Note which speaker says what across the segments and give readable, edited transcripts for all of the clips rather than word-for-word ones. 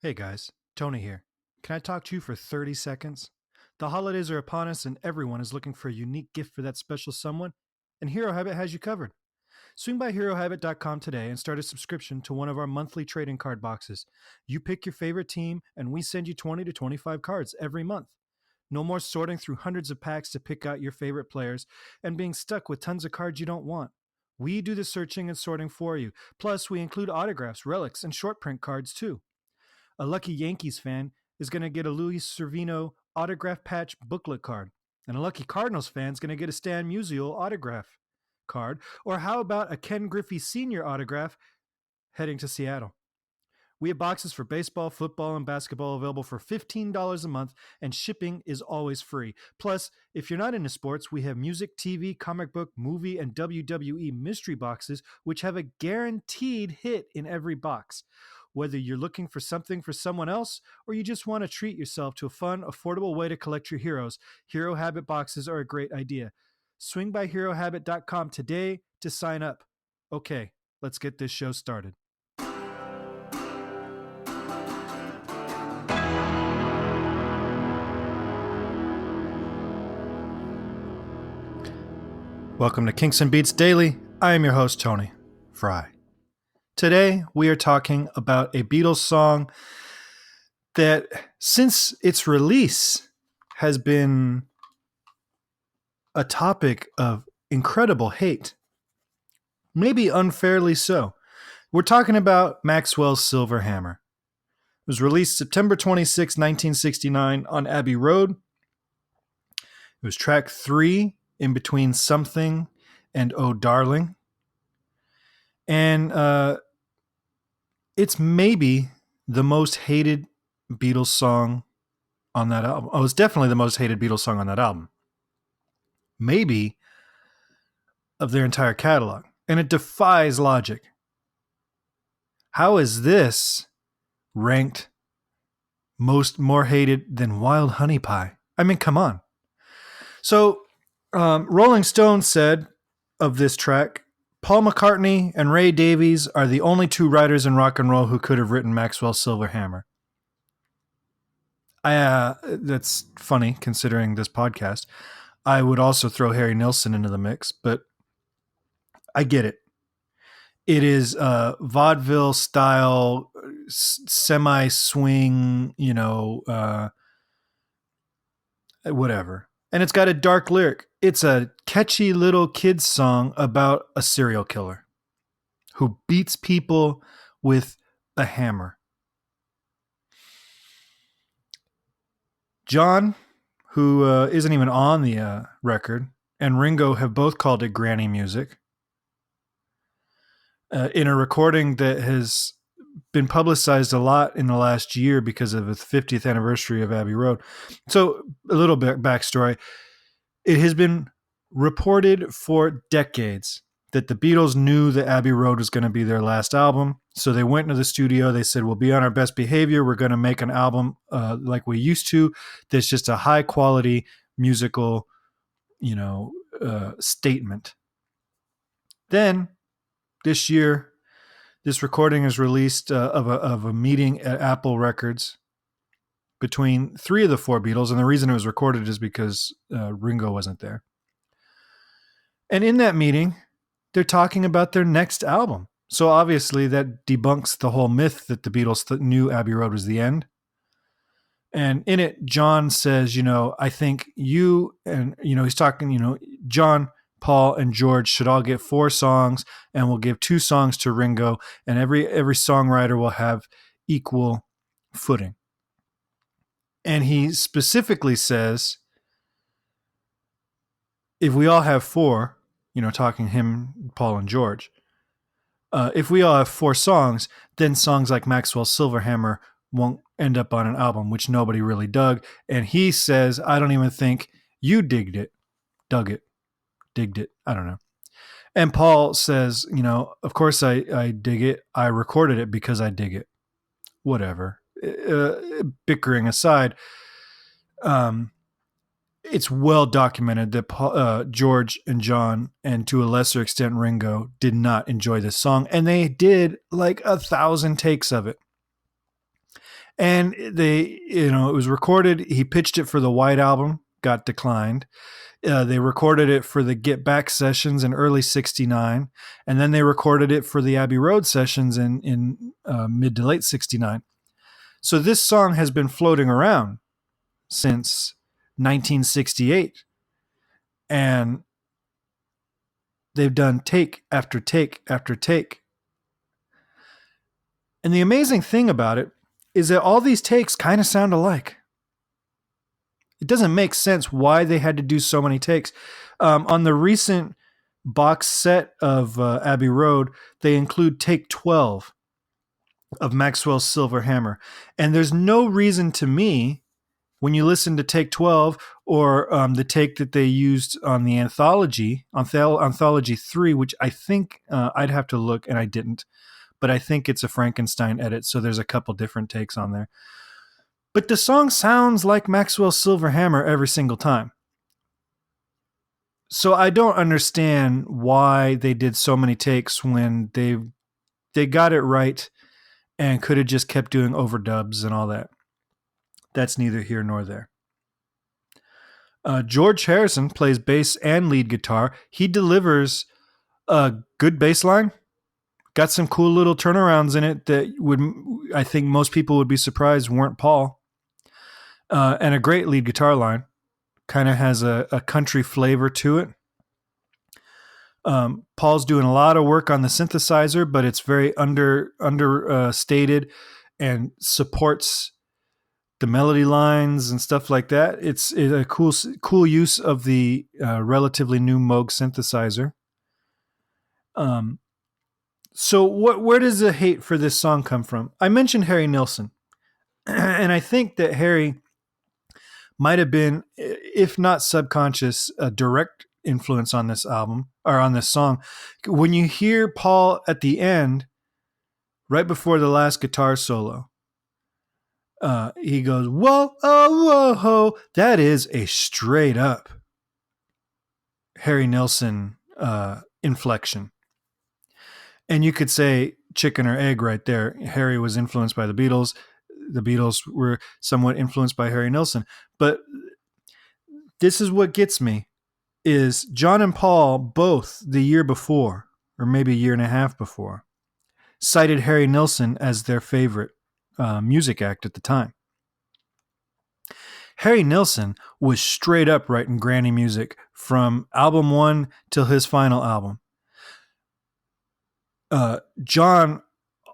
Speaker 1: Hey guys, Tony here. Can I talk to you for 30 seconds? The holidays are upon us and everyone is looking for a unique gift for that special someone, and Hero Habit has you covered. Swing by HeroHabit.com today and start a subscription to one of our monthly trading card boxes. You pick your favorite team and we send you 20 to 25 cards every month. No more sorting through hundreds of packs to pick out your favorite players and being stuck with tons of cards you don't want. We do the searching and sorting for you. Plus, we include autographs, relics, and short print cards too. A lucky Yankees fan is going to get a Luis Servino autograph patch booklet card. And a lucky Cardinals fan is going to get a Stan Musial autograph card. Or how about a Ken Griffey Sr. autograph heading to Seattle? We have boxes for baseball, football, and basketball available for $15 a month, and shipping is always free. Plus, if you're not into sports, we have music, TV, comic book, movie, and WWE mystery boxes, which have a guaranteed hit in every box. Whether you're looking for something for someone else or you just want to treat yourself to a fun, affordable way to collect your heroes, Hero Habit boxes are a great idea. Swing by HeroHabit.com today to sign up. Okay, let's get this show started. Welcome to Kinks and Beats Daily. I am your host, Tony Fry. Today, we are talking about a Beatles song that, since its release, has been a topic of incredible hate. Maybe unfairly so. We're talking about Maxwell's Silver Hammer. It was released September 26, 1969 on Abbey Road. It was track 3 in between Something and Oh Darling. And it's maybe the most hated Beatles song on that album. Oh, it's definitely the most hated Beatles song on that album. Maybe of their entire catalog. And it defies logic. How is this ranked more hated than Wild Honey Pie? I mean, come on. So, Rolling Stone said of this track, Paul McCartney and Ray Davies are the only two writers in rock and roll who could have written Maxwell's Silver Hammer. That's funny considering this podcast. I would also throw Harry Nilsson into the mix, but I get it. It is vaudeville style, semi-swing, whatever. And it's got a dark lyric. It's a catchy little kid's song about a serial killer who beats people with a hammer. John, who isn't even on the record, and Ringo have both called it granny music. In a recording that has been publicized a lot in the last year because of the 50th anniversary of Abbey Road. So a little bit backstory. It has been reported for decades that the Beatles knew that Abbey Road was going to be their last album. So they went into the studio. They said, we'll be on our best behavior. We're going to make an album like we used to. That's just a high quality musical, statement. Then this year, this recording is released of a meeting at Apple Records between 3 of the 4 Beatles, and the reason it was recorded is because Ringo wasn't there. And in that meeting, they're talking about their next album. So obviously that debunks the whole myth that the Beatles knew Abbey Road was the end. And in it, John says, I think you and, he's talking, John, Paul, and George should all get 4 songs, and we'll give 2 songs to Ringo, and every songwriter will have equal footing. And he specifically says, if we all have 4, talking him, Paul, and George, if we all have 4 songs, then songs like Maxwell's Silver Hammer won't end up on an album, which nobody really dug. And he says, I don't even think you dug it. I don't know. And Paul says, of course I dig it. I recorded it because I dig it. Whatever. Bickering aside, it's well documented that George and John, and to a lesser extent Ringo, did not enjoy this song. And they did like 1,000 takes of it. And it was recorded. He pitched it for the White Album, got declined. They recorded it for the Get Back sessions in early '69, and then they recorded it for the Abbey Road sessions in mid to late '69. So this song has been floating around since 1968, and they've done take after take after take. And the amazing thing about it is that all these takes kind of sound alike. It doesn't make sense why they had to do so many takes. On the recent box set of Abbey Road, they include take 12 of Maxwell's Silver Hammer. And there's no reason to me, when you listen to take 12 or the take that they used on the anthology, Anthology 3, which I think I'd have to look, and I didn't, but I think it's a Frankenstein edit, so there's a couple different takes on there. But the song sounds like Maxwell's Silver Hammer every single time. So I don't understand why they did so many takes when they got it right and could have just kept doing overdubs and all that. That's neither here nor there. George Harrison plays bass and lead guitar. He delivers a good bass line. Got some cool little turnarounds in it that I think most people would be surprised weren't Paul. And a great lead guitar line. Kind of has a country flavor to it. Paul's doing a lot of work on the synthesizer, but it's very understated and supports the melody lines and stuff like that. It's a cool use of the relatively new Moog synthesizer. So where does the hate for this song come from? I mentioned Harry Nilsson, and I think that Harry might have been, if not subconscious, a direct influence on this album or on this song. When you hear Paul at the end, right before the last guitar solo, he goes, whoa, oh, whoa, that is a straight up Harry Nilsson inflection. And you could say chicken or egg right there. Harry was influenced by the Beatles. The Beatles were somewhat influenced by Harry Nilsson. But this is what gets me, is John and Paul both the year before, or maybe a year and a half before, cited Harry Nilsson as their favorite music act at the time. Harry Nilsson was straight up writing granny music from album 1 till his final album. John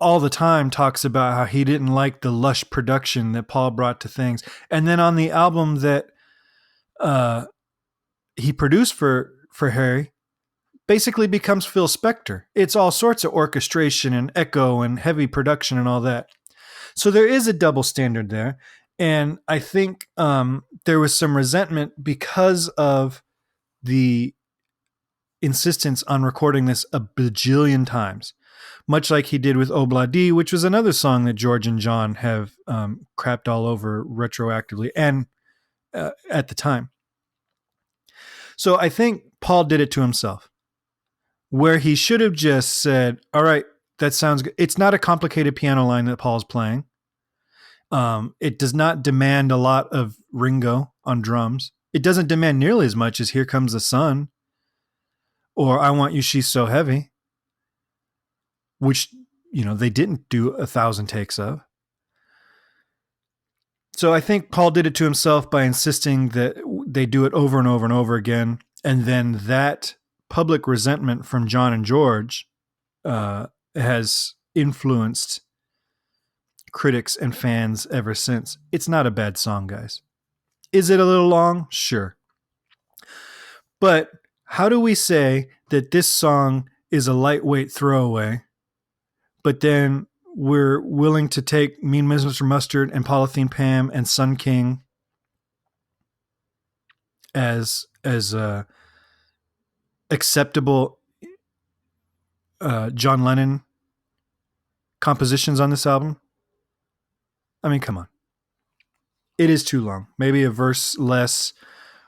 Speaker 1: all the time talks about how he didn't like the lush production that Paul brought to things. And then on the album that he produced for Harry, basically becomes Phil Spector. It's all sorts of orchestration and echo and heavy production and all that. So there is a double standard there. And I think there was some resentment because of the insistence on recording this a bajillion times, much like he did with Obla Dee, which was another song that George and John have crapped all over retroactively and at the time. So I think Paul did it to himself, where he should have just said, all right, that sounds good. It's not a complicated piano line that Paul's playing. It does not demand a lot of Ringo on drums. It doesn't demand nearly as much as Here Comes the Sun or I Want You, She's So Heavy, which, they didn't do 1,000 takes of. So I think Paul did it to himself by insisting that they do it over and over and over again. And then that public resentment from John and George has influenced critics and fans ever since. It's not a bad song, guys. Is it a little long? Sure. But how do we say that this song is a lightweight throwaway, but then we're willing to take Mean Mr. Mustard and Polythene Pam and Sun King as acceptable John Lennon compositions on this album? I mean, come on. It is too long. Maybe a verse less,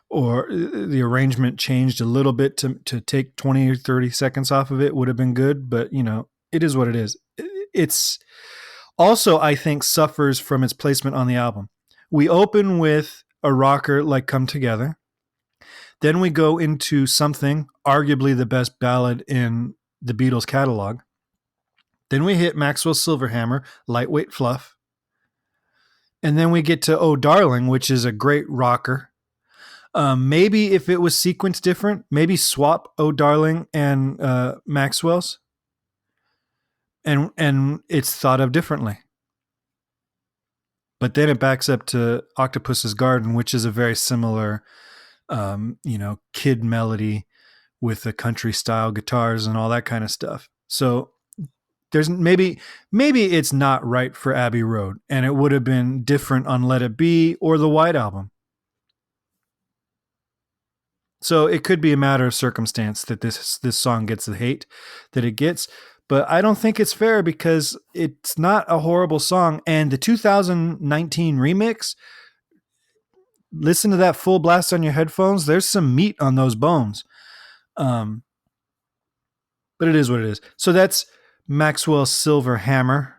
Speaker 1: or the arrangement changed a little bit to take 20 or 30 seconds off of it would have been good. But, it is what it is. It's also, I think, suffers from its placement on the album. We open with a rocker like Come Together. Then we go into something, arguably the best ballad in the Beatles catalog. Then we hit Maxwell's Silverhammer, Lightweight Fluff. And then we get to Oh Darling, which is a great rocker. Maybe if it was sequenced different, maybe swap Oh Darling and Maxwell's. And it's thought of differently. But then it backs up to Octopus's Garden, which is a very similar, kid melody with the country style guitars and all that kind of stuff. So there's maybe it's not right for Abbey Road, and it would have been different on Let It Be or the White Album. So it could be a matter of circumstance that this song gets the hate that it gets. But I don't think it's fair because it's not a horrible song. And the 2019 remix, listen to that full blast on your headphones. There's some meat on those bones. But it is what it is. So that's Maxwell's Silver Hammer.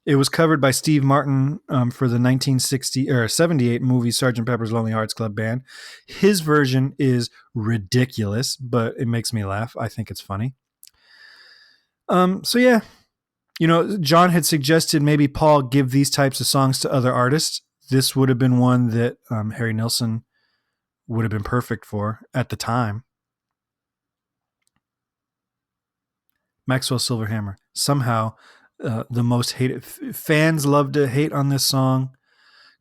Speaker 1: It was covered by Steve Martin for the 78 movie Sgt. Pepper's Lonely Hearts Club Band. His version is ridiculous, but it makes me laugh. I think it's funny. So yeah, John had suggested maybe Paul give these types of songs to other artists. This would have been one that Harry Nilsson would have been perfect for at the time. Maxwell Silverhammer, somehow the most hated. Fans love to hate on this song.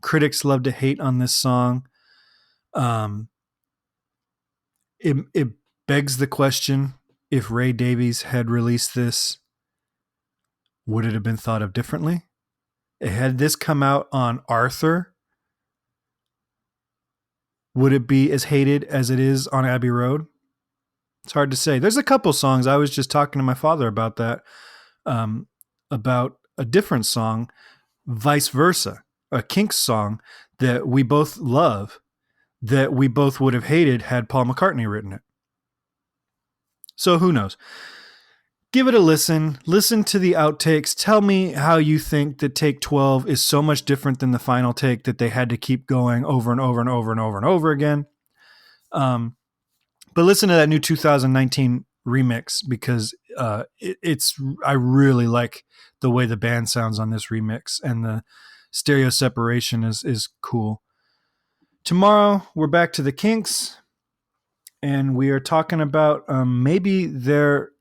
Speaker 1: Critics love to hate on this song. It begs the question, if Ray Davies had released this, would it have been thought of differently? Had this come out on Arthur, would it be as hated as it is on Abbey Road? It's hard to say. There's a couple songs. I was just talking to my father about that, about a different song, Vice Versa, a Kinks song that we both love, that we both would have hated had Paul McCartney written it. So who knows? Give it a listen. Listen to the outtakes. Tell me how you think that take 12 is so much different than the final take that they had to keep going over and over and over and over and over again. But listen to that new 2019 remix because I really like the way the band sounds on this remix, and the stereo separation is cool. Tomorrow we're back to the Kinks, and we are talking about maybe their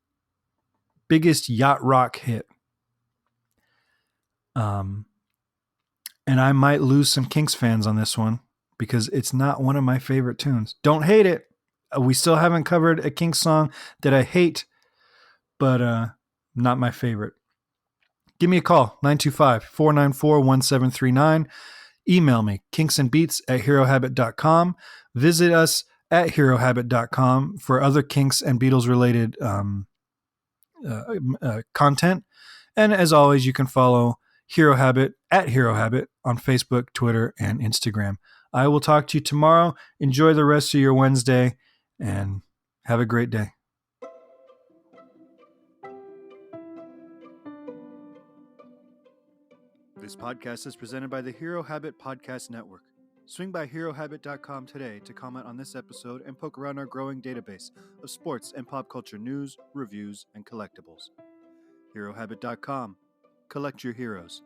Speaker 1: biggest yacht rock hit. And I might lose some Kinks fans on this one because it's not one of my favorite tunes. Don't hate it. We still haven't covered a Kinks song that I hate, but not my favorite. Give me a call, 925-494-1739. Email me, kinksandbeats@herohabit.com. Visit us at herohabit.com for other Kinks and Beatles related content. And as always, you can follow Hero Habit at Hero Habit on Facebook, Twitter, and Instagram. I will talk to you tomorrow. Enjoy the rest of your Wednesday and have a great day. This podcast is presented by the Hero Habit Podcast Network. Swing by HeroHabit.com today to comment on this episode and poke around our growing database of sports and pop culture news, reviews, and collectibles. HeroHabit.com. Collect your heroes.